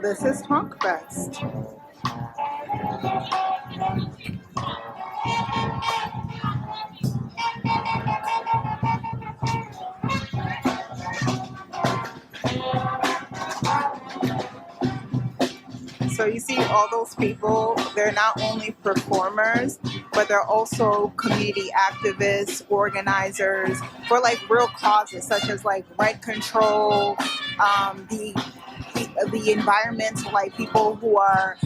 this is Honk Fest. So you see all those people, they're not only performers, but they're also community activists, organizers for like real causes such as like rent control, the environmental, like people who are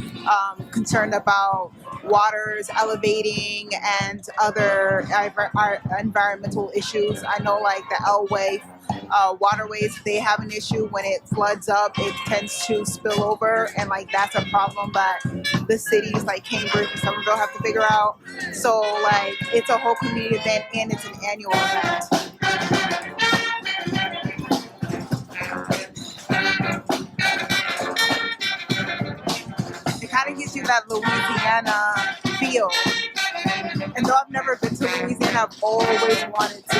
concerned about waters elevating and other environmental issues. I know like the Elway waterways, they have an issue when it floods up, it tends to spill over, and like that's a problem that the cities like Cambridge and Somerville have to figure out. So like it's a whole community event and it's an annual event. It kind of gives you that Louisiana feel. And though I've never been to Louisiana, I've always wanted to.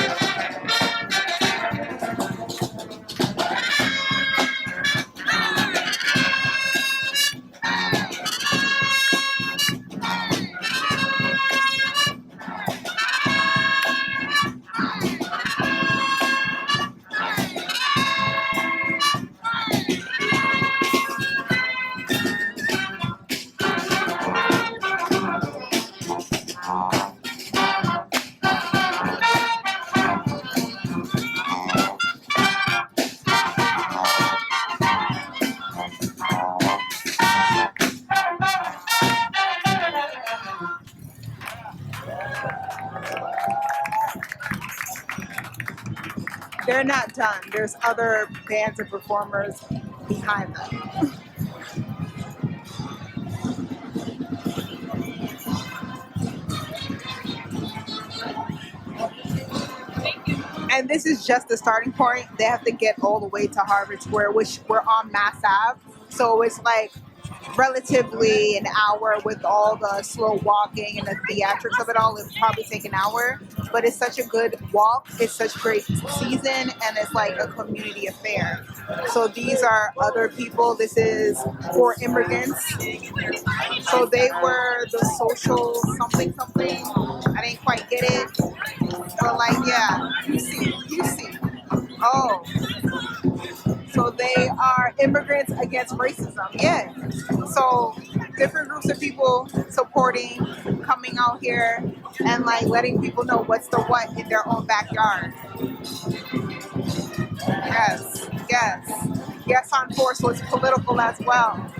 They're not done. There's other bands and performers behind them. And this is just the starting point. They have to get all the way to Harvard Square, which we're on Mass Ave. So it's like relatively an hour with all the slow walking and the theatrics of it all. It'll probably take an hour, but it's such a good walk. It's such great season, and it's like a community affair. So these are other people. This is for immigrants. So they were the social something something. I didn't quite get it, but like yeah, you see. Oh. So they are immigrants against racism. Yeah. So different groups of people supporting, coming out here and like letting people know what's the what in their own backyard. Yes. Yes on four, so it's political as well.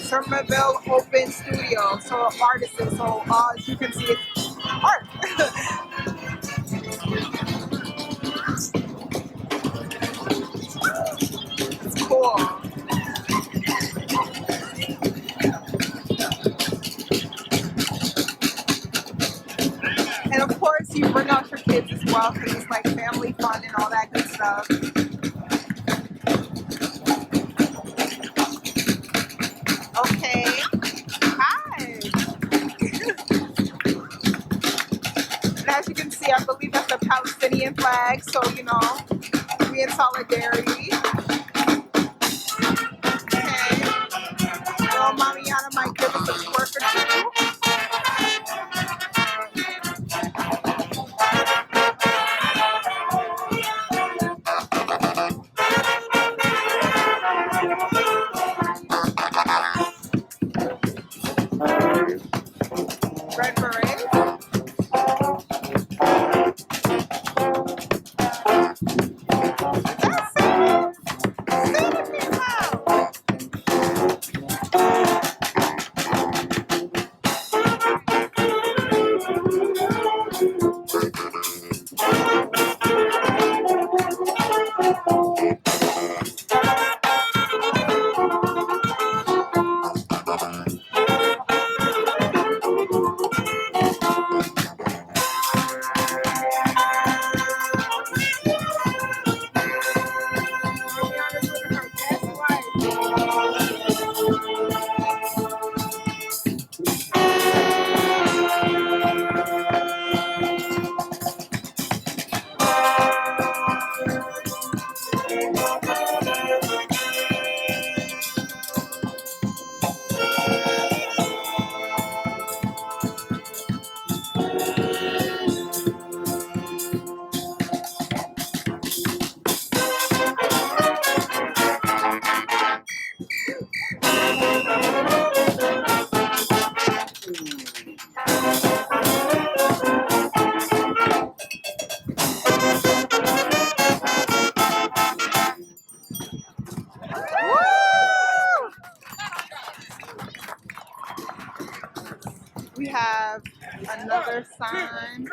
Somerville Open Studio, so artists, so as you can see it's art. Cool. And of course, you bring out your kids as well because it's like family fun and all that good stuff. Okay. Hi. And as you can see, I believe that's the Palestinian flag, so you know, we in solidarity. Mamiana might give us a twerk or two. Red beret. sign.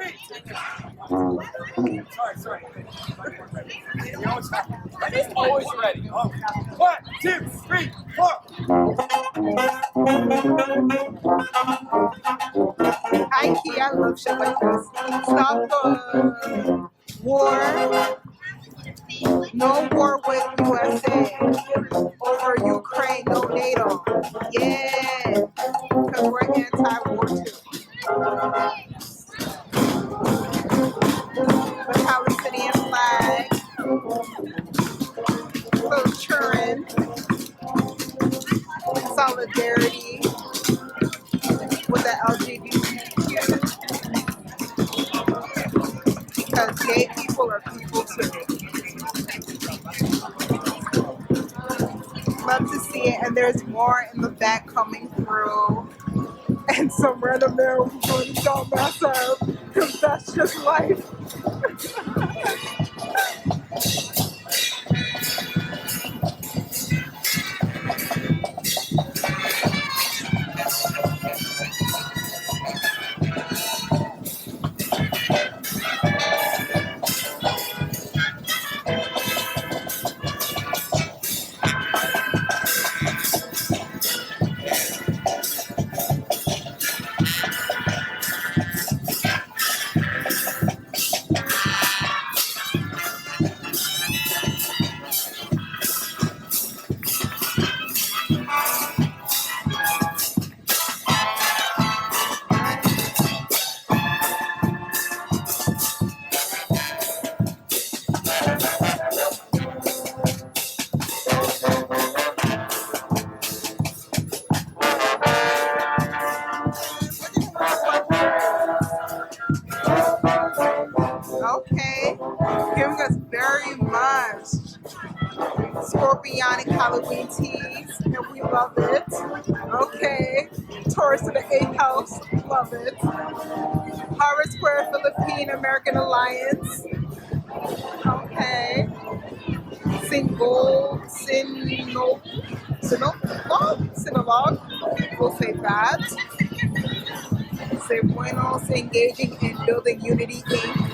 Sorry. Always ready. 1, 2, 3, 4. High key, I love shit like this. Stop the war. No war with USA. Over Ukraine, no NATO. Yeah. Because we're anti-war too. The Palestinian flag. Culturing. Solidarity with the LGBTQ. Because gay people are people too. Love to see it, and there's more in the back coming through. And some random man was going to dumb myself, because that's just life. Okay, giving us very much Scorpionic Halloween teas, and we love it. Okay, Taurus to the 8th house, love it. Harvard Square Philippine American Alliance. Okay. Sinologue. We'll say that. Say bueno, say engaging in building unity Inc.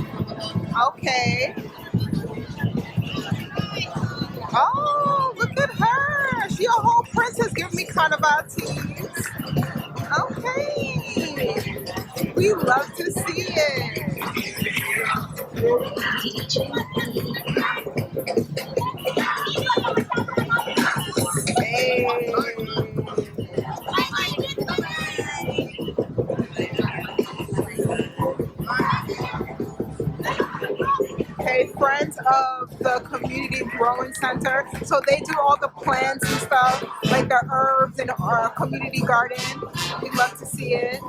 Okay. Oh, look at her. She a whole princess giving me carnival teas. Okay. We love to see it. Hey. Okay, friends of the Community Growing Center. So they do all the plants and stuff, like the herbs in our community garden. We love to see it.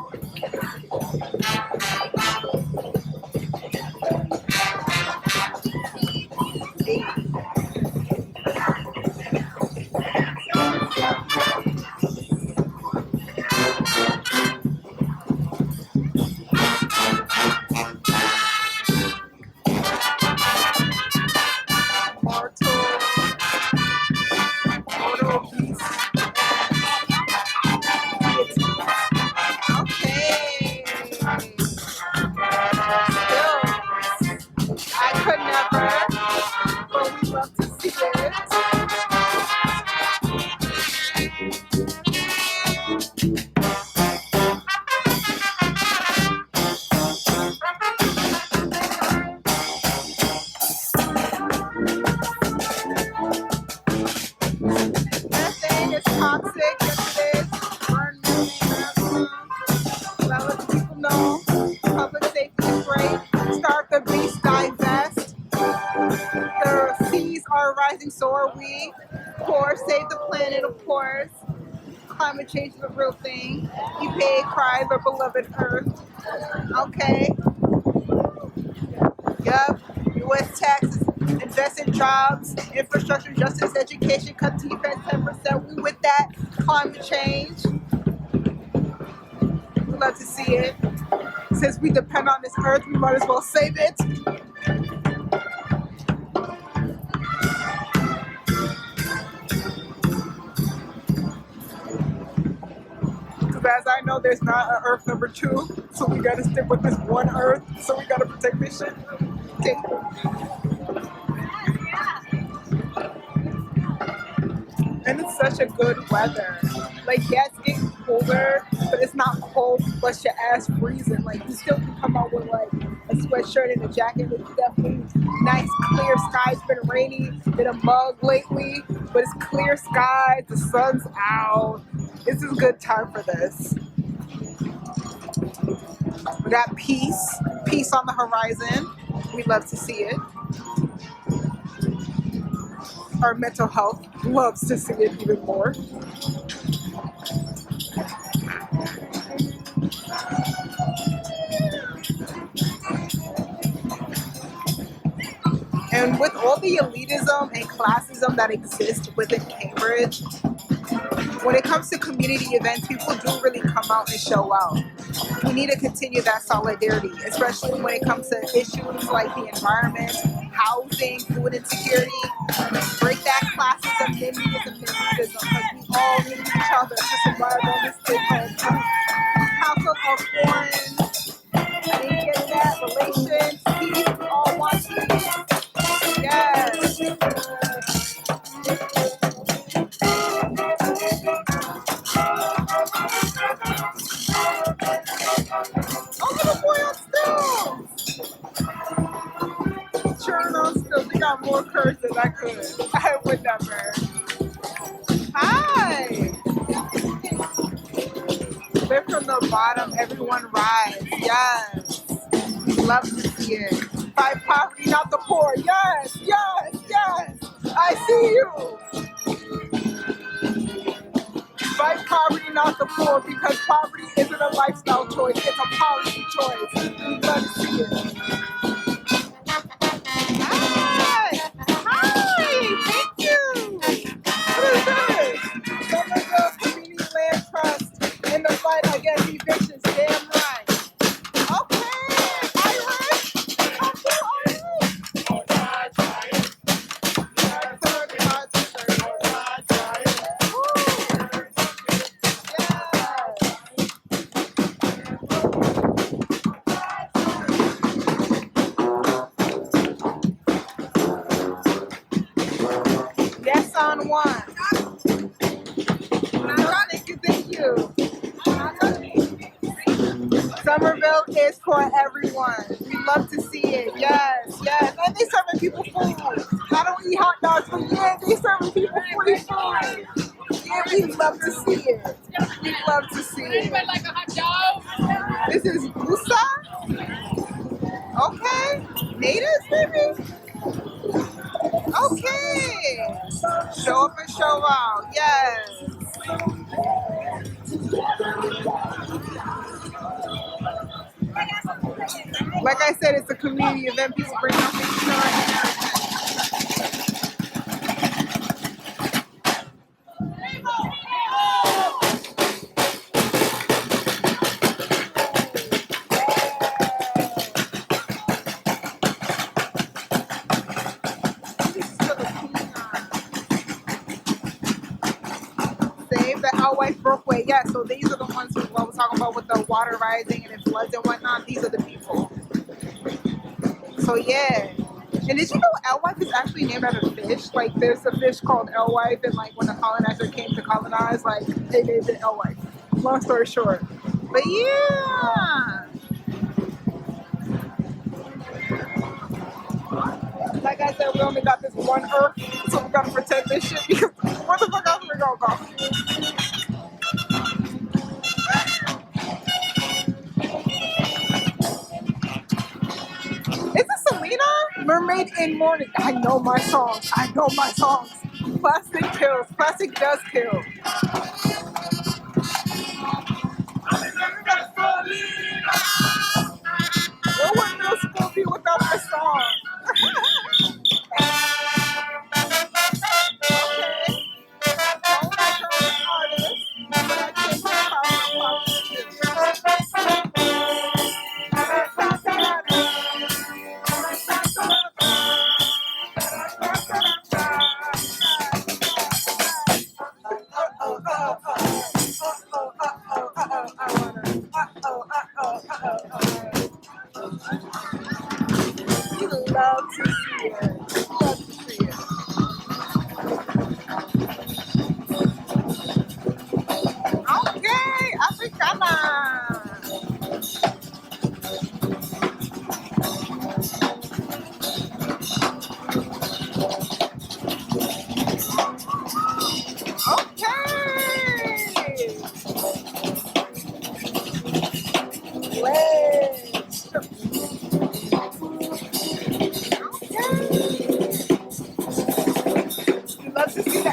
So are we. Of course, save the planet, of course. Climate change is a real thing. EPA cries our beloved Earth. Okay. Yup. U.S. taxes, invest in jobs, infrastructure, justice, education, cut defense 10%. We with that. Climate change. We love to see it. Since we depend on this Earth, we might as well save it. As I know, there's not an Earth number 2, so we gotta stick with this one Earth. So we gotta protect this shit. Okay. And it's such a good weather. Like, yeah, it's getting colder, but it's not cold, but your ass freezing. Like, you still can come out with like a sweatshirt and a jacket. It's definitely nice, clear skies. It's been rainy, been a mug lately, but it's clear skies. The sun's out. This is a good time for this. We got peace on the horizon. We love to see it. Our mental health loves to see it even more. And with all the elitism and classism that exists within Cambridge, when it comes to community events, people do really come out and show out. We need to continue that solidarity, especially when it comes to issues like the environment, housing, food insecurity. Break that classism, NIMBYism, elitism, because we all need each other to survive on this thing called House of Foreign. I didn't get that. Relations, peace, we all want peace. Yes. Oh, little boy on stills. Churn on stills. They got more curves than I could. I would never. Hi. Live from the bottom. Everyone rise. Yes. Love to see it. Fight poverty, not the poor. Yes. Yes. Yes. I see you. Fight poverty, not the poor, because poverty isn't a lifestyle choice, it's a policy choice. We love to see it. Hi! Hi! Thank you! What is this? Somerville Community Land Trust in the fight against evictions. Damn right. Okay! Irish! Come through, Irish! Yes, on one. Thank you. Somerville is for everyone. We love to see it. Yes, yes. And they serving people food. I don't eat hot dogs, but yeah, they serving people free food. Yeah, we love to see it. We love to see it. Like a hot dog? This is Musa? Okay. Natives, maybe? Okay. Show up and show out. Yes. Like I said, it's a community event. People bring out things to Save the Outwife Brookway. Yeah, so these are the ones who I was talking about with the water rising and it floods and whatnot. These are the people. So yeah. And did you know alewife is actually named after a fish? Like there's a fish called alewife, and like when the colonizer came to colonize, like they named it alewife. Long story short. But yeah. Like I said, we only got this one Earth, so we gotta protect this shit because where the fuck else we gonna go? Is this Selena? Mermaid in Morning. I know my songs. I know my songs. Plastic kills. Plastic does kill. What would middle school be without this song?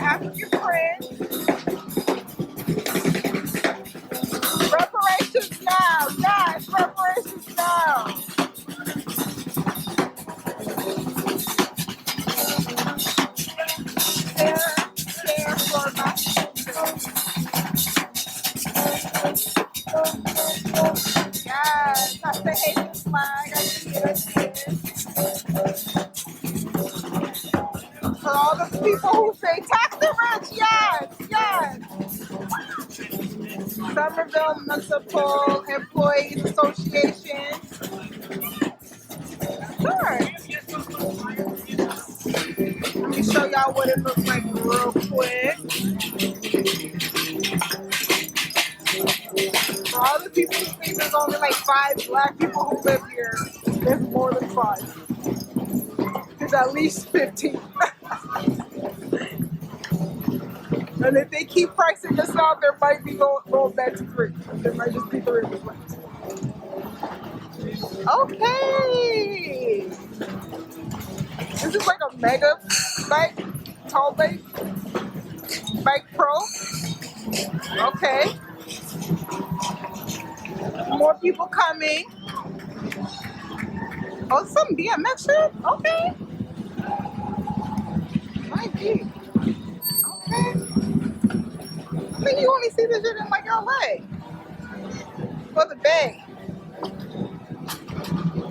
African print. Reparations now. Yes, reparations now. Share for my yes, that's the Haitian flag. I see it. I see it. For all the people who say tax the rich, yes, yes. Somerville Municipal Employees Association. Sure. Let me show y'all what it looks like real quick. For all the people who think there's only like 5 black people who live here, there's more than 5. There's at least 15. And if they keep pricing this out, there might be going back to 3. There might just be 3 of us. Okay. This is like a mega bike, tall bike, bike pro. Okay. More people coming. Oh, some BMX shit? Okay. Might be. Okay. I think you only see this shit in like LA. For the Bay.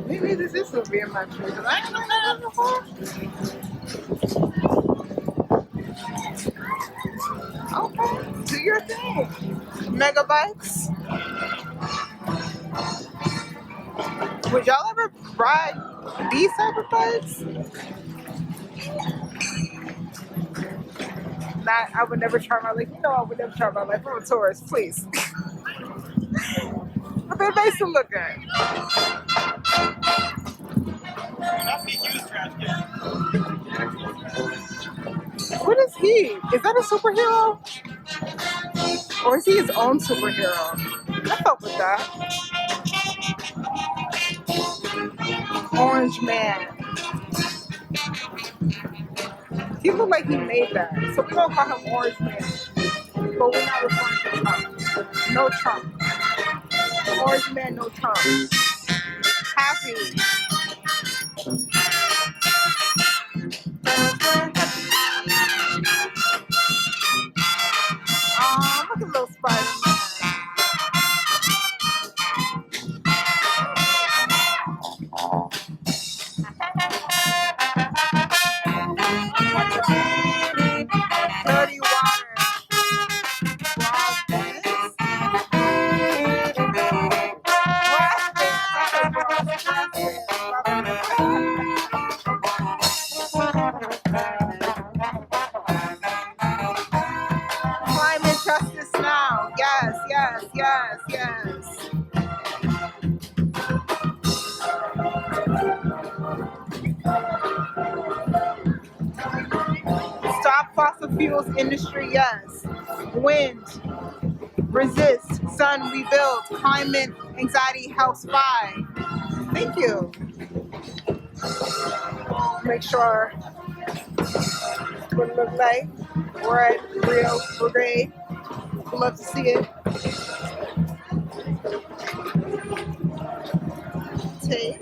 Maybe this is some BMX shit, because I ain't done that before. Okay. Do your thing. Megabytes. Would y'all ever ride these type of bikes? Not, I would never try my life. You know I would never try my life. I'm a tourist, please. But they makes them look good. What is he? Is that a superhero? Or is he his own superhero? I fuck with that. Orange Man. He looked like he made that. So we're gonna call him Orange Man. But we're not referring to Trump. No Trump. Orange Man, no Trump. Happy. Look at little Spider-Man. Dirty water. Climate justice now. Yes, yes, yes, yes. Stop fossil fuels industry, yes. Wind, resist, sun, rebuild, climate anxiety helps by. Thank you. Make sure what it looks like. We're at Rio Brigade. We'd love to see it. Tape.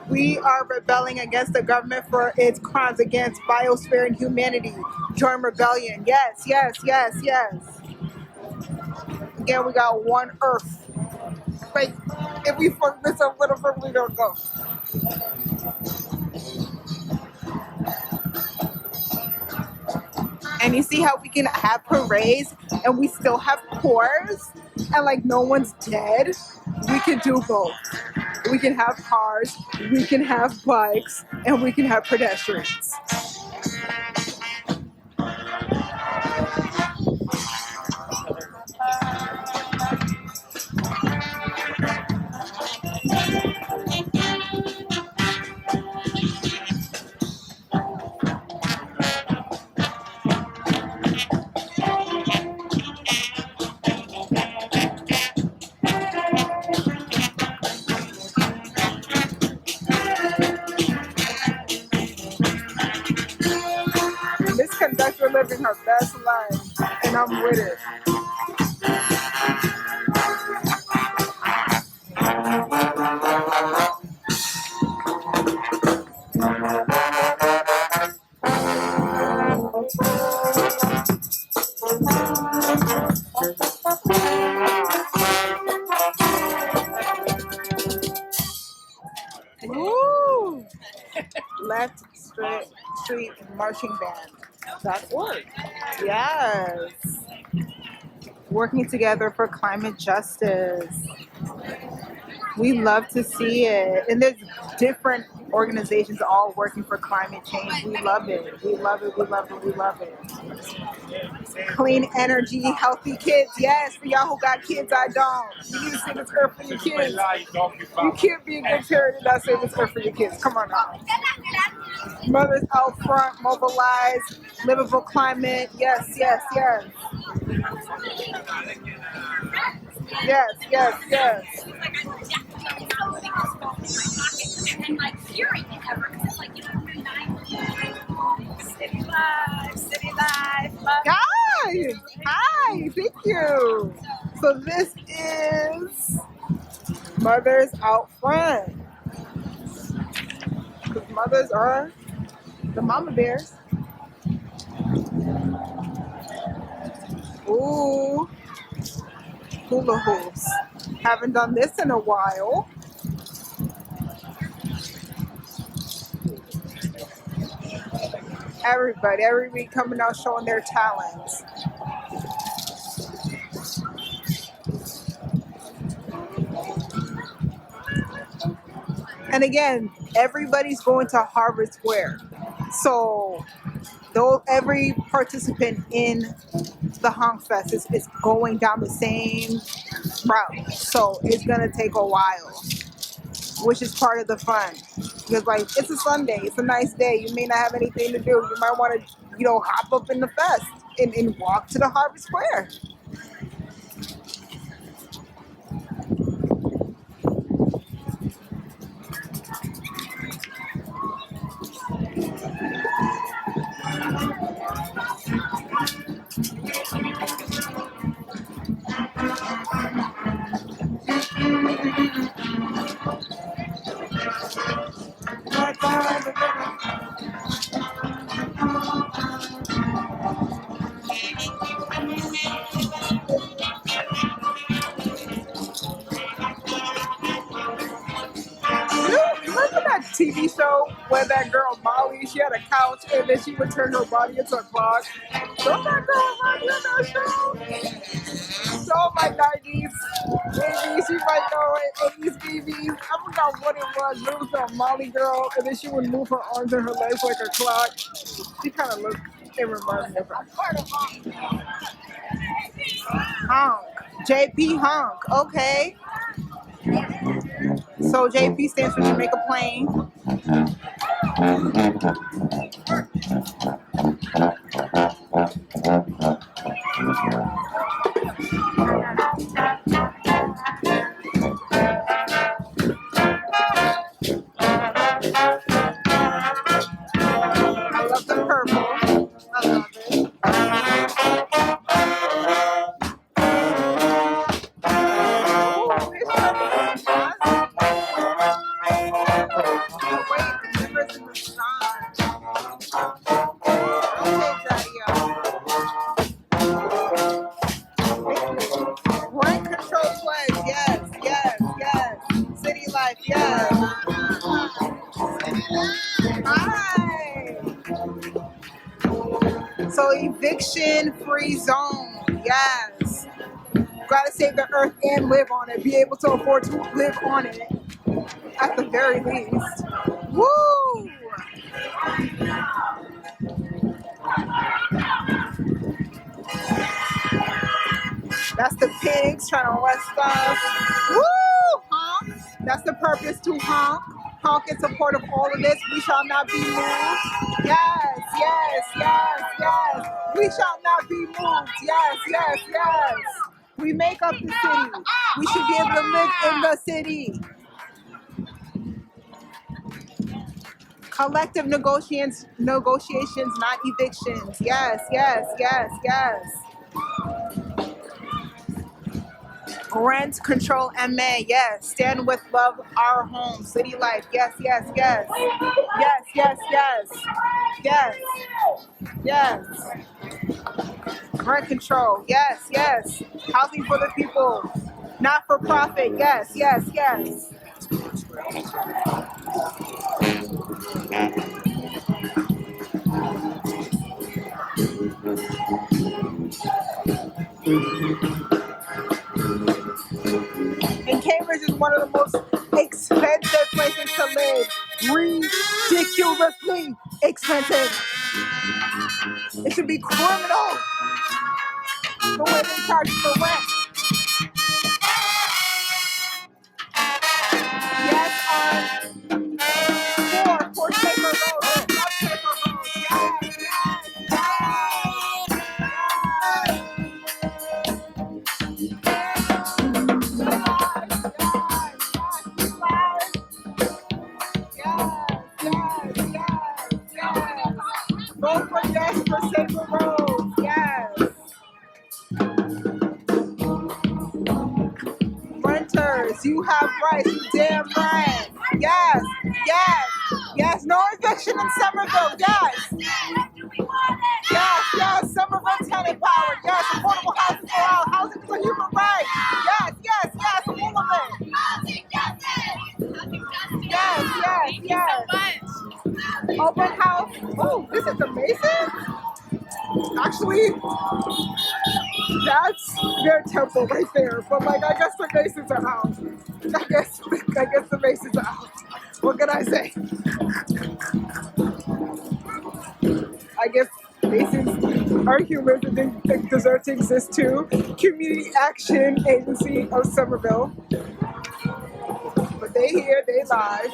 We are rebelling against the government for its crimes against biosphere and humanity. Join rebellion. Yes, yes, yes, yes. Again, we got one Earth. Like, if we fuck this up, where the fuck we gonna go? And you see how we can have parades and we still have cores and like no one's dead? We can do both. We can have cars, we can have bikes, and we can have pedestrians. living her best life, and I'm with it. Woo! Left Street Marching Band.org. Yes. Working together for climate justice. We love to see it. And there's different organizations all working for climate change. We love it. We love it. We love it. We love it. Clean energy, healthy kids. Yes, for y'all who got kids, I don't. You need to save this earth for your kids. You can't be a good parent and not save this earth for your kids. Come on now. Mothers out front, mobilize, livable climate. Yes, yes, yes. Yes, yes, yes. City life, city life. Guys, hi, thank you. So this is Mothers Out Front. Because mothers are the mama bears. Ooh, hula hoops. Haven't done this in a while. Everybody, every week coming out showing their talents. And again, everybody's going to Harvard Square. So though every participant in the Honk Fest is going down the same route. So it's gonna take a while, which is part of the fun. Because like it's a Sunday, it's a nice day. You may not have anything to do. You might want to, hop up in the fest and walk to the Harvard Square. Remember that TV show where that girl Molly, she had a couch and then she would turn her body into a clock? Don't that girl remind you of that show? So my 90s babies, you might know it, 80s babies. I forgot what it was. It was a Molly girl, and then she would move her arms and her legs like a clock. She kind of looked, it reminds me of her. Honk. JP Honk. Okay. So JP stands for Jamaica Plain. I love the purple. I love it. Oh, it's wait, the rivers in the sun. Okay, Daddy. Rent control pledge, yes, yes, yes. City life, yes. Hi. So eviction free zone, yes. Gotta save the earth and live on it. Be able to afford to live on it at the very least. Woo! That's the pigs trying to arrest us. Woo! Honk. That's the purpose to honk. Honk in support of all of this. We shall not be moved. Yes, yes, yes, yes. We shall not be moved. Yes, yes, yes. We make up the city. We should be able to live in the city. Collective negotiations, not evictions. Yes, yes, yes, yes. Rent control MA. Yes. Stand with love our home. City life. Yes, yes, yes. Yes, yes, yes. Yes. Yes. Rent control. Yes, yes. Housing for the people. Not for profit. Yes, yes, yes. And Cambridge is one of the most expensive places to live. Ridiculously expensive. It should be criminal the way they charge for rent. Yes, on four Shaker Road. Love Shaker Road. Yes, yes. Vote for yes for Shaker Road. Yes. Renters, you have rights. You damn right. Yes, yes, yes. No eviction in Somerville. Yes. Yes, yes, Somerville tenant power. Yes, affordable housing for all. Housing is a human right. Yes, yes, yes, all of it. Yes, yes, yes. Open house. Oh, this is amazing. Actually, that's their temple right there. But like, I guess the Masons are out. I guess the Masons are out. What can I say? I guess Masons are humans and they deserve to exist too. Community Action Agency of Somerville. But they here, they live.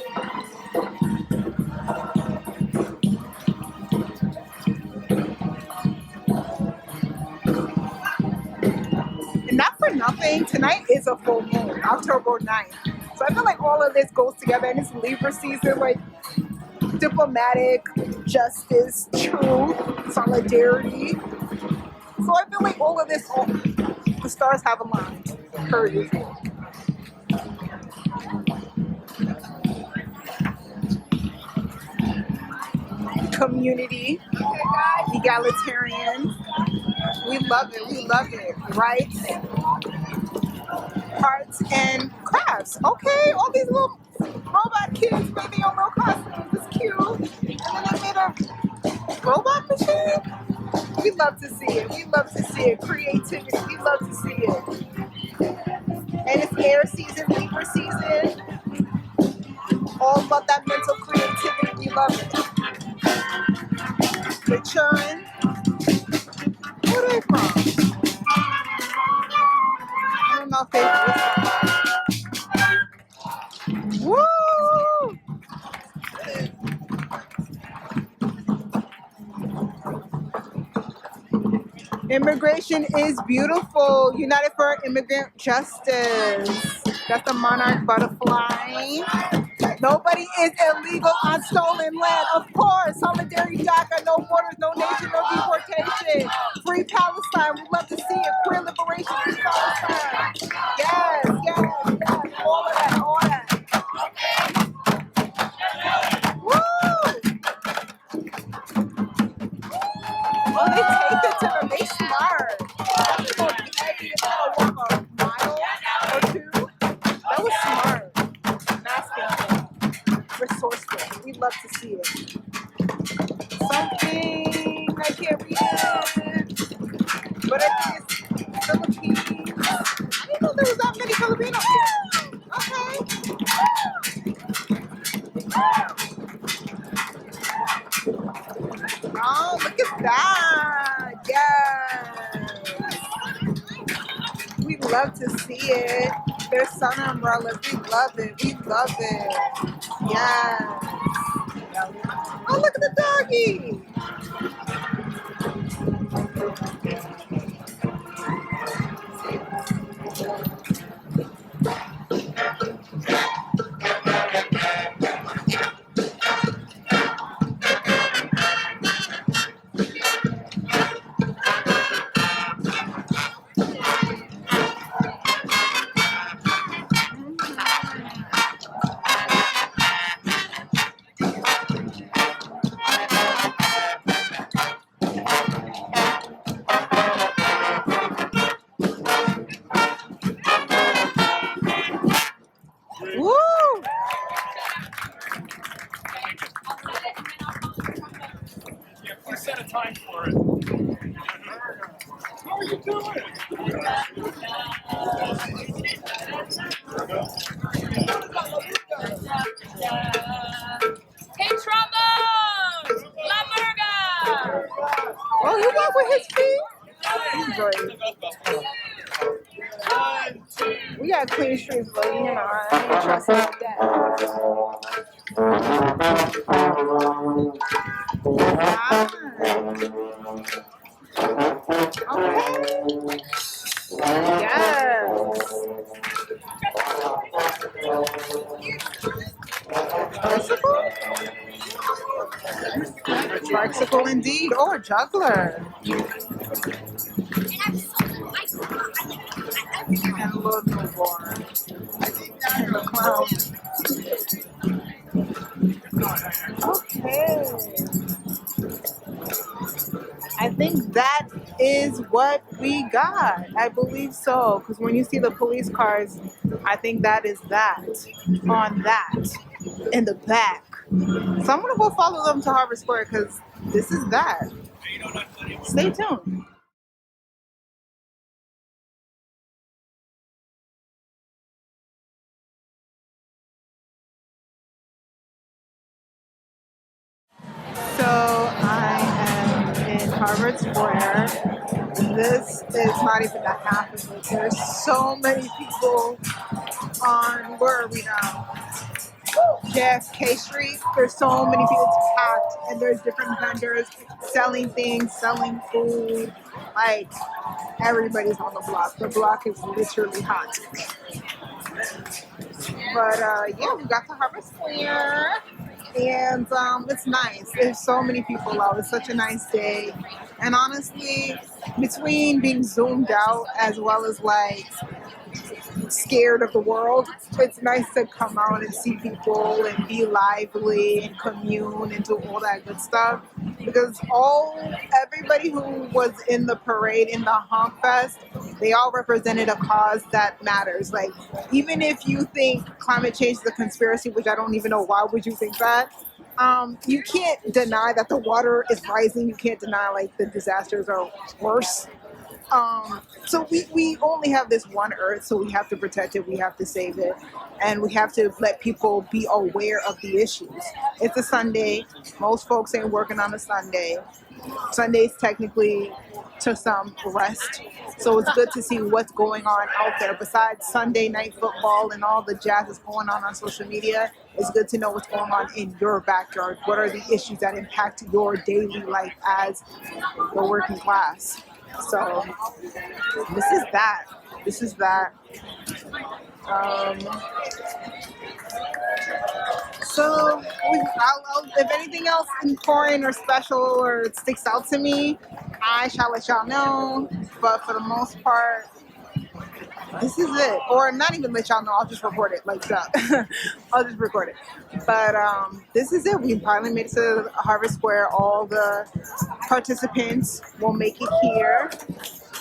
And not for nothing, tonight is a full moon, October 9th. So I feel like all of this goes together and it's Libra season, like diplomatic, justice, truth, solidarity. So I feel like all of this, the stars have aligned. Per usual. Community, egalitarian. We love it. We love it. Rights, arts, and crafts. Okay, all these little robot kids made their own little costumes. It's cute. And then they made a robot machine. We love to see it. We love to see it. Creativity. We love to see it. And it's air season, Libra season. All about that mental creativity. We love it. Maturing. Where are they from? I don't know if they Woo! Immigration is beautiful. United for Immigrant Justice. That's the monarch butterfly. Nobody is illegal on stolen land. Of course. Solidarity DACA. No borders, no nation, no deportation. Free Palestine. We love to see it. Queer liberation. Free Palestine. Yes, yes, yes. All of that, all that. Woo! Oh, they take it to them. They smart. That's going to be heavy. It's going to walk a mile or two. That was smart. Masculine. Resourceful. We love to see it. Something I can't read it. But I think it's Philippines. I didn't know there was that many Filipinos here. Okay. Oh, look at that. Yes. We love to see it. There's sun umbrellas. We love it. We love it. Yes. Oh, look at the doggy. set a time for it. How are you doing? Hey, trombone! La Murga! Oh, you walk with his feet? He's brave. We got clean streets, but you know, I ain't trusting like that. Okay. Yes. Bicycle indeed, or juggler. And a little newborn. And a clown. Okay. I think that is what we got. I believe so. Because when you see the police cars, I think that is that. On that. In the back. So I'm going to go follow them to Harvard Square because this is that. Stay tuned. So I am in Harvard Square. This is not even the half of it. There's so many people on, where are we now? JFK Street. There's so many people, it's packed, and there's different vendors selling things, selling food. Like, everybody's on the block. The block is literally hot. But yeah, we got to Harvard Square. And it's nice. There's so many people out. It's such a nice day. And honestly, between being zoomed out as well as like scared of the world, it's nice to come out and see people and be lively and commune and do all that good stuff. Because everybody who was in the parade in the Honk Fest, they all represented a cause that matters. Like, even if you think climate change is a conspiracy, which I don't even know why would you think that, you can't deny that the water is rising. You can't deny like the disasters are worse. So we only have this one earth, so we have to protect it, we have to save it, and we have to let people be aware of the issues. It's a Sunday. Most folks ain't working on a Sunday. Sunday's technically to some rest. So it's good to see what's going on out there. Besides Sunday night football and all the jazz that's going on social media, it's good to know what's going on in your backyard. What are the issues that impact your daily life as the working class? So this is that. This is that. So if anything else important or special or it sticks out to me, I shall let y'all know. But for the most part, this is it. Or not even let y'all know. I'll just record it like that. I'll just record it. But this is it. We finally made it to Harvard Square. All the participants will make it here.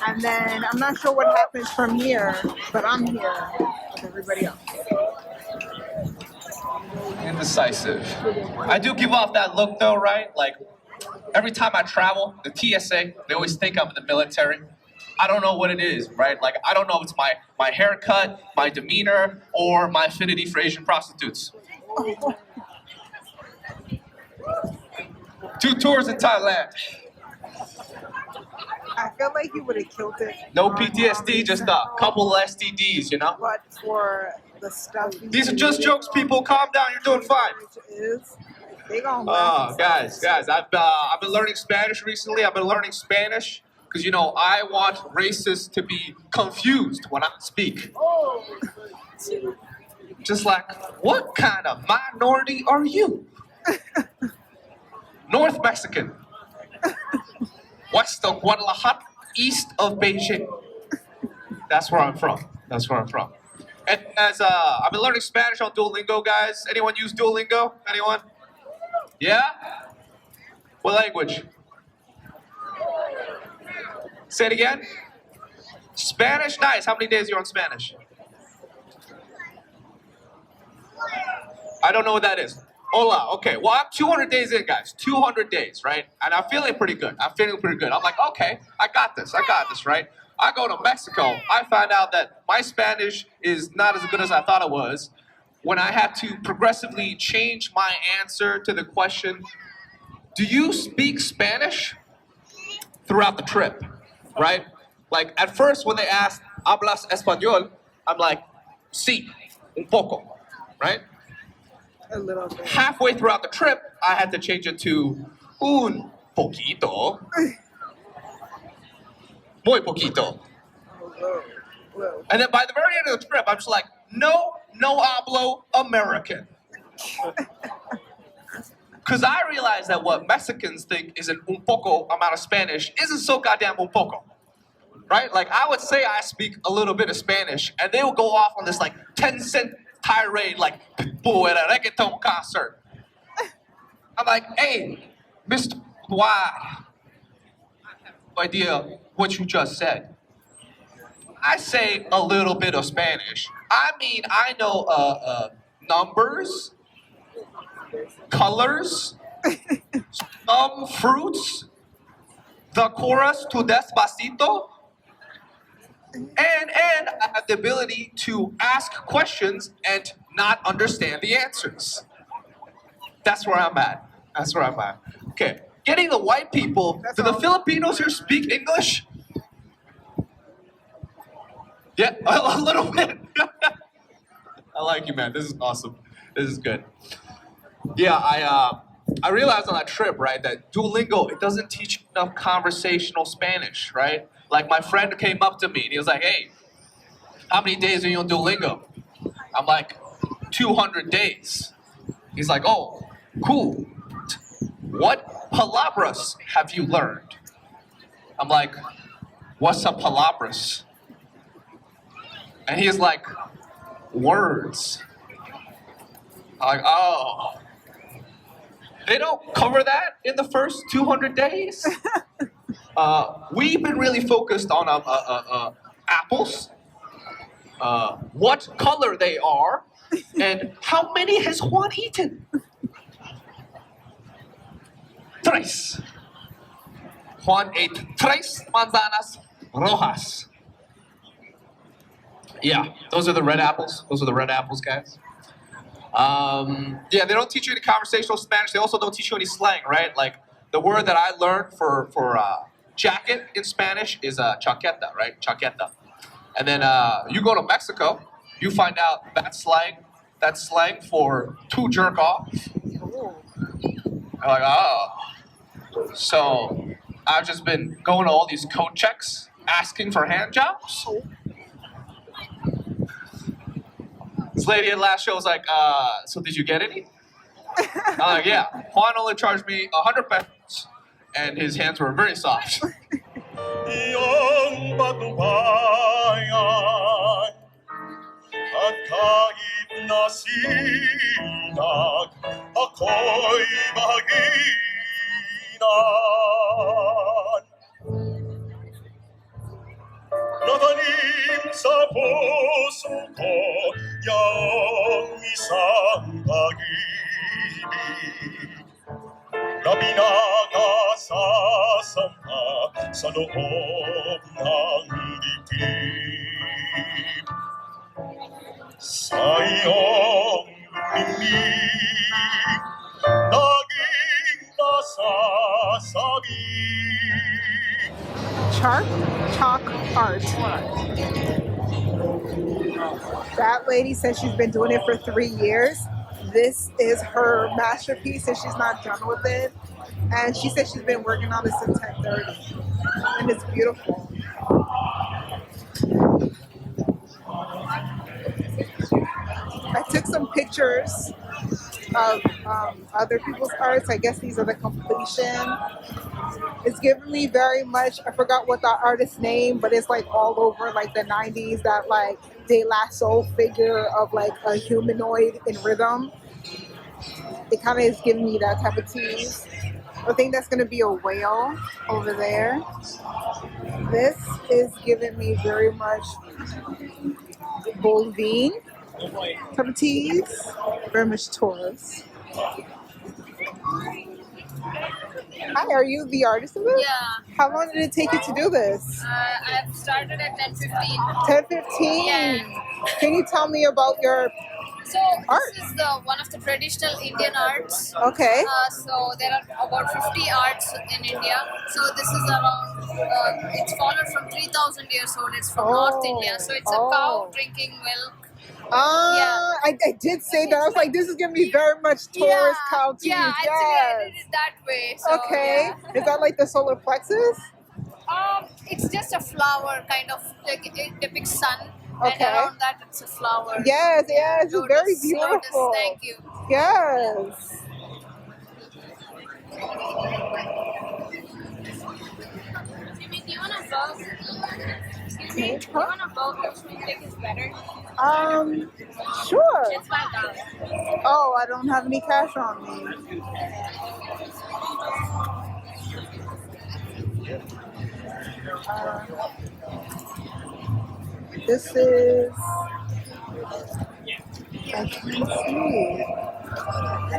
And then I'm not sure what happens from here, but I'm here with everybody else. Indecisive. I do give off that look though, right? Like every time I travel, the TSA, they always think I'm in the military. I don't know what it is, right? Like I don't know if it's my haircut, my demeanor, or my affinity for Asian prostitutes. 2 tours in Thailand. I feel like you would have killed it. No PTSD, just a couple STDs, you know? But for the stuff These are just jokes, people. Calm down, you're doing fine. They gonna guys, I've been learning Spanish recently. I've been learning Spanish because, you know, I want racists to be confused when I speak. Just like, what kind of minority are you? North Mexican. West of Guadalajara, east of Beijing. That's where I'm from. And as I've been learning Spanish on Duolingo, guys. Anyone use Duolingo? Anyone? Yeah? What language? Say it again. Spanish? Nice. How many days are you on Spanish? I don't know what that is. Hola. Okay. Well, I'm 200 days in, guys. 200 days, right? And I'm feeling pretty good. I'm like, okay, I got this, right? I go to Mexico. I find out that my Spanish is not as good as I thought it was. When I had to progressively change my answer to the question, do you speak Spanish? Throughout the trip, right? Like at first when they asked, ¿hablas español? I'm like, sí, un poco, right? A little bit. Halfway throughout the trip, I had to change it to un poquito, muy poquito. Whoa. And then by the very end of the trip, I'm just like, no hablo American. Because I realized that what Mexicans think is an un poco amount of Spanish isn't so goddamn un poco, right? Like I would say I speak a little bit of Spanish, and they would go off on this like 10-cent tirade, like people at a reggaeton concert. I'm like, hey, Mr. Why? I have no idea what you just said. I say a little bit of Spanish. I mean, I know numbers, colors, some fruits, the chorus to Despacito, and I have the ability to ask questions and not understand the answers. That's where I'm at. Okay, getting the white people, do the Filipinos here speak English? Yeah, a little bit. I like you, man. This is awesome. This is good. Yeah, I realized on that trip, right, that Duolingo, it doesn't teach enough conversational Spanish, right? Like my friend came up to me and he was like, hey, how many days are you on Duolingo? I'm like, 200 days. He's like, oh, cool. What palabras have you learned? I'm like, what's a palabras? And he's like, words. I'm like, oh. They don't cover that in the first 200 days. We've been really focused on apples, what color they are, and how many has Juan eaten? Tres. Juan ate tres manzanas rojas. Yeah, those are the red apples. Guys. Yeah, they don't teach you any conversational Spanish. They also don't teach you any slang, right? Like the word that I learned for jacket in Spanish is chaqueta, right? Chaqueta. And then you go to Mexico, you find out that's slang for to jerk off. I'm like, oh. So I've just been going to all these code checks, asking for hand jobs. This lady at last show was like, so did you get any? I'm like, yeah. Juan only charged me 100 pesos, and his hands were very soft. At kahit nasinag, ako'y bahaginan. Natanim sa puso ko yang isang pag-ibig na pinakasasamba sa loob ng dibdib. Sa iyong lumimig, laging nasasabi. Chalk art. That lady says she's been doing it for 3 years. This is her masterpiece and she's not done with it. And she said she's been working on this since 10:30. And it's beautiful. I took some pictures of other people's arts. I guess these are the completion. It's giving me very much, I forgot what the artist's name, but it's like all over like the 90s, that like De La Soul figure of like a humanoid in rhythm. It kind of is giving me that type of tease. I think that's going to be a whale over there. This is giving me very much Bolvine type of tease, very much Taurus. Hi, are you the artist of this? Yeah. How long did it take you to do this? I've started at 10:15. 10:15. Yeah. Can you tell me about your So art? this is one of the traditional Indian arts. Okay. So there are about 50 arts in India. So this is around. It's followed from 3,000 years old. It's from North India. So it's a cow drinking milk. I did say that. I was like, this is gonna be very much tourist cow teeth. Yeah, actually I did it that way. So, Okay. Yeah. Is that like the solar plexus? It's just a flower, kind of like it depicts sun, Okay. and around that it's a flower. Yes, yes, it's Lotus, very beautiful. Lotus, thank you. Yes. Jimmy, do you want to vote? Excuse me, do you want to vote which we think is better? Sure. It's $5. Oh, I don't have any cash on me. This is. I can't see.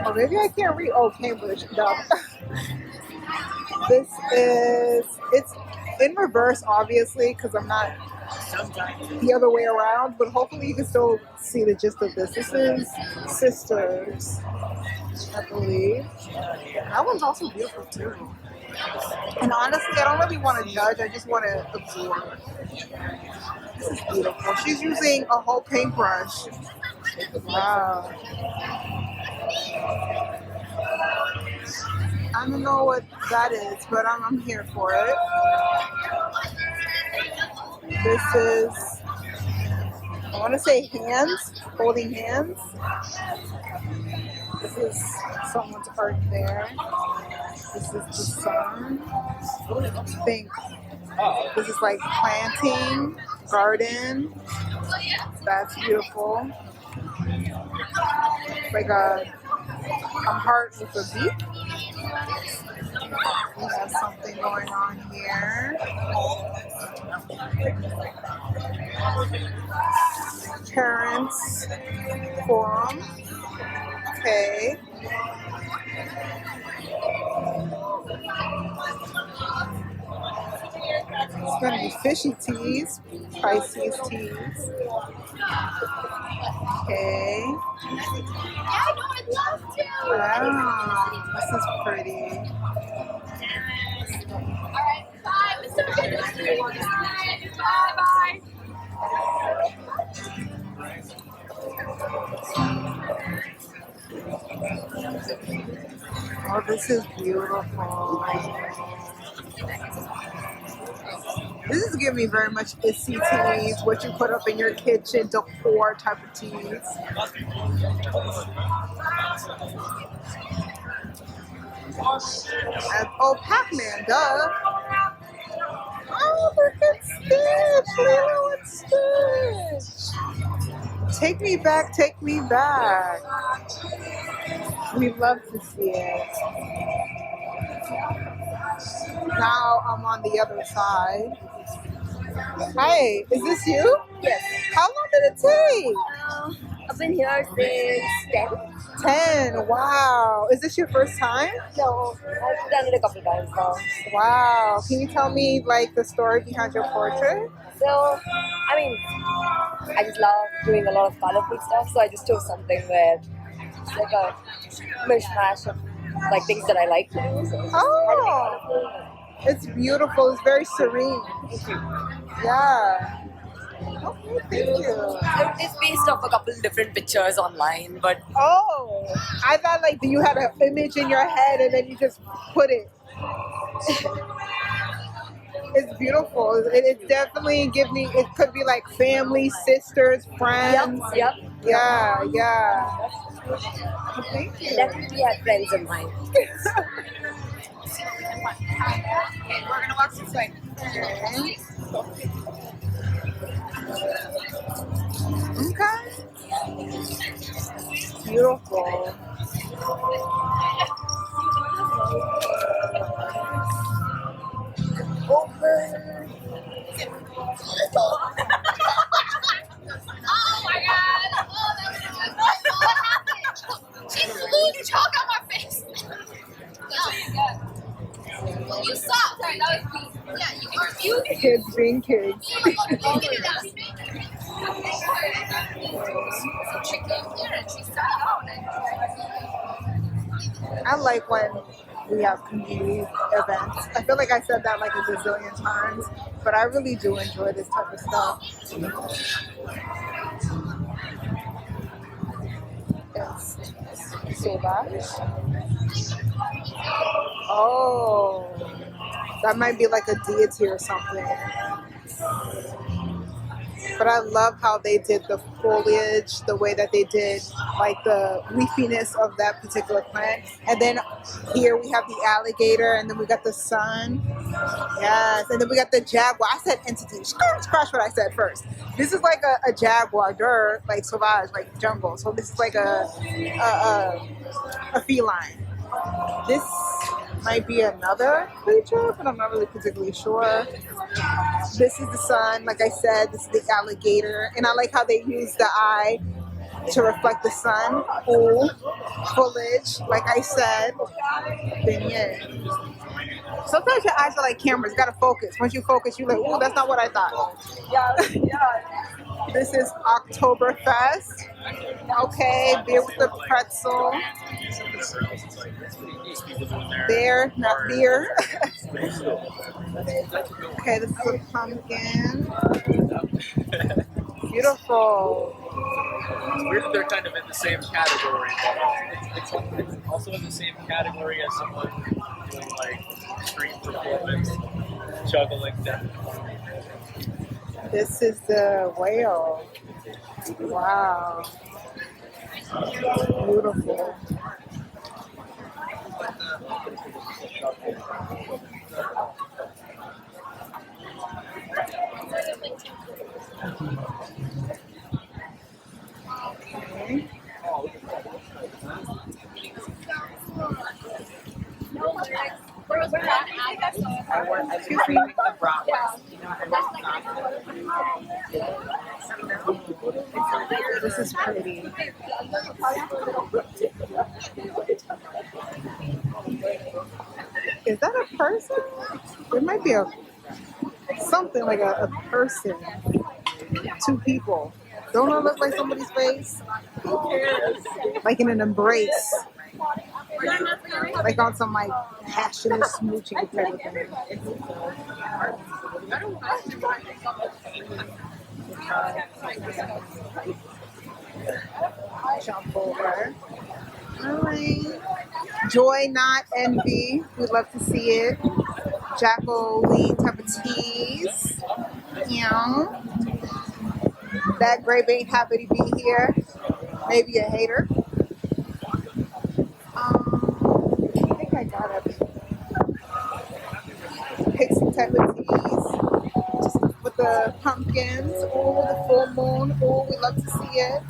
Oh, maybe I can't read. Oh, Cambridge. No. This is. It's in reverse, obviously, because I'm not the other way around, but hopefully you can still see the gist of this. This is Sisters, I believe. That one's also beautiful too. And honestly, I don't really want to judge, I just want to absorb. This is beautiful. She's using a whole paintbrush. Wow. I don't know what that is, but I'm here for it. This is, I want to say hands, holding hands. This is someone's art there. This is the sun. I think this is like planting, garden. That's beautiful. Like a heart with a beak. We have something going on here. Parents forum. Okay. It's gonna be fishy teas, Pisces teas. Okay. Yeah, no, I'd love to. Wow, this is pretty. All right, bye. It was so good to see you tonight. Bye, bye. Oh, this is beautiful. This is giving me very much itsy teas, what you put up in your kitchen, decor type of teas. Oh, Pac-Man, duh. Oh, look at Stitch, Lilo and Stitch. Take me back, take me back. We love to see it. Now I'm on the other side. Hi, is this you? Yes. How long did it take? I've been here since 10. 10. Wow. Is this your first time? No, I've done it a couple times now. Wow. Can you tell me like the story behind your portrait? So, I mean, I just love doing a lot of colorful stuff, so I just chose something where it's like a mishmash of like things that I like to do. So it's Oh, it's beautiful. It's very serene. Yeah. Okay, thank you. It's based off a couple different pictures online, but Oh, I thought like you had an image in your head and then you just put it. It's beautiful. It definitely gives me. It could be like family, sisters, friends. yep. Yeah, yeah. Thank you. Definitely had friends in mind. Okay, we're gonna walk this way. Okay. Beautiful. Oh my god! Oh, that was good. What happened? She flew the chocolate You suck. Sorry, that was me. Yeah, you Kids being kids. So she came here and she sat down and I like when we have community events. I feel like I said that like a gazillion times, but I really do enjoy this type of stuff. Yes. Sauvage. Oh, that might be like a deity or something. But I love how they did the foliage, the way that they did like the leafiness of that particular plant. And then here we have the alligator, and then we got the sun. Yes, and then we got the jaguar. I said entity. Scratch what I said first. This is like a jaguar, like sauvage, like jungle. So this is like a feline. This might be another creature, but I'm not really particularly sure. This is the sun, like I said. This is the alligator, and I like how they use the eye to reflect the sun. Ooh, foliage, like I said. Then yeah. Sometimes your eyes are like cameras. You gotta focus. Once you focus, you're like, ooh, that's not what I thought. Yeah. This is Oktoberfest. Okay, beer with the pretzel. Beer, not beer. Okay, this is a pumpkin. Beautiful. It's weird that they're kind of in the same category. It's also in the same category as someone doing like street performance, juggling them. This is the whale. Wow. Beautiful. Okay. This is pretty. Is that a person? It might be something like a person. Two people. Don't it look like somebody's face? Like in an embrace. Like on some like passionate smooching type of thing. Jump over. Alright. Joy, not envy. We'd love to see it. Jacqueline type of tease. Yeah. That grape ain't happy to be here. Maybe a hater. I think I got it. Pixie type of teas. Just with the pumpkins. Oh, the full moon. Oh, we love to see it.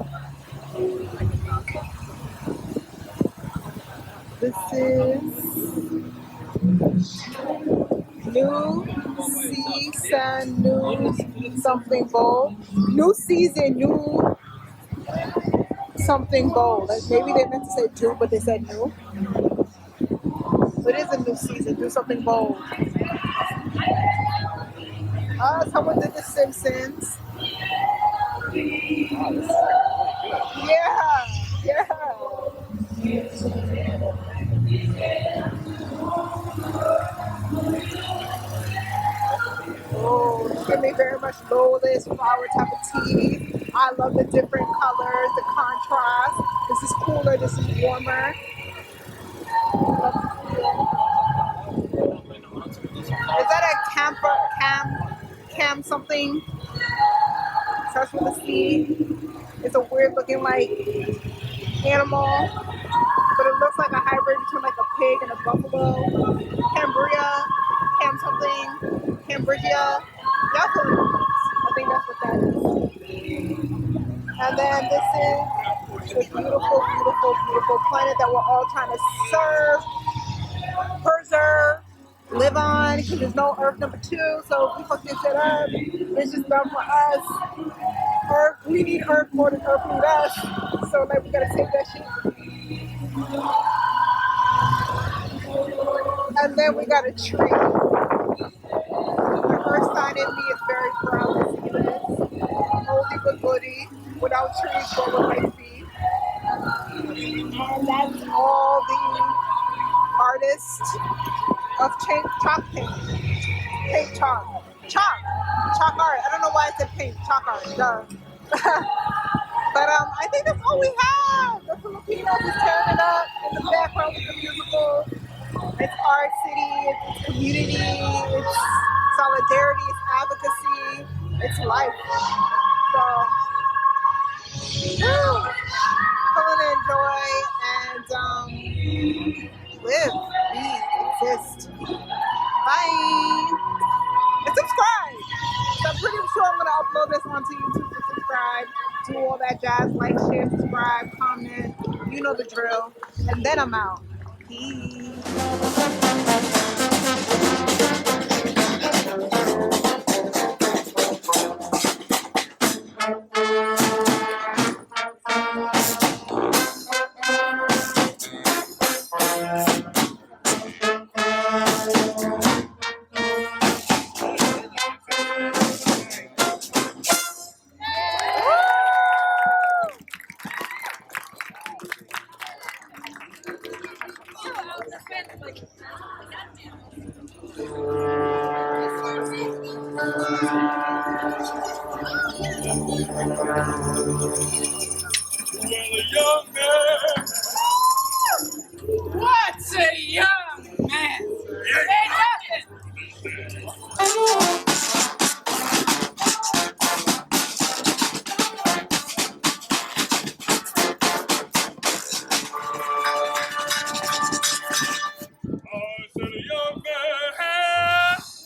This is new season, new something bold. New season, new something bold. Maybe they meant to say two, but they said new. It is a new season. Do something bold. Someone did The Simpsons. Yeah. Oh, give me very much lowless flower type of tea. I love the different colors, the contrast. This is cooler. This is warmer. Is that a cam something? Starts with a C. It's a weird looking like animal, but it looks like a hybrid between like a pig and a buffalo. Cambridgia. Y'all know what it is. I think that's what that is. And then this is the beautiful, beautiful, beautiful planet that we're all trying to serve, preserve, live on, because there's no Earth number 2, so if we fuck this shit up, it's just done for us. Earth, we need Earth more than Earth need us, so like we gotta take that shit. And And then we got a tree. My first sign in me is very proud to see this. Oldie but goodie, without trees but with my feet. And that's all the artists of chalk paint. Paint chalk. Chalk. Chalk art. I don't know why I said paint. Chalk art. Duh. But I think that's all we have. The Filipinos is tearing it up in the background with the musical. It's art city, it's community, it's solidarity, it's advocacy, it's life. So, woo, come and enjoy and live, be, exist. Bye. And subscribe. So I'm pretty sure I'm gonna upload this onto YouTube to subscribe. Do all that jazz, like, share, subscribe, comment. You know the drill. And then I'm out. Peace. What's a young man? Ain't nothing.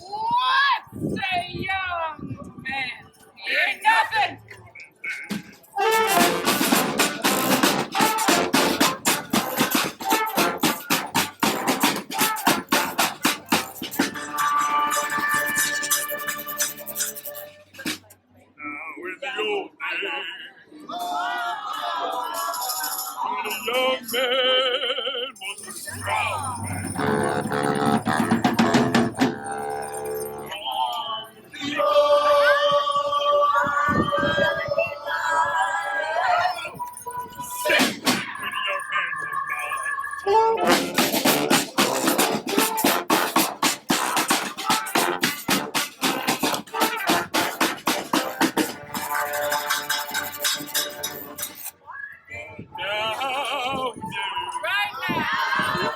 What's a young man? Ain't nothing. With the old days, when a young man was a strong man. Sing when a young man was Right now.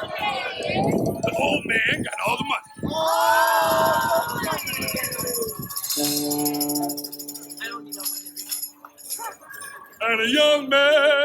the old man got all the money. And a young man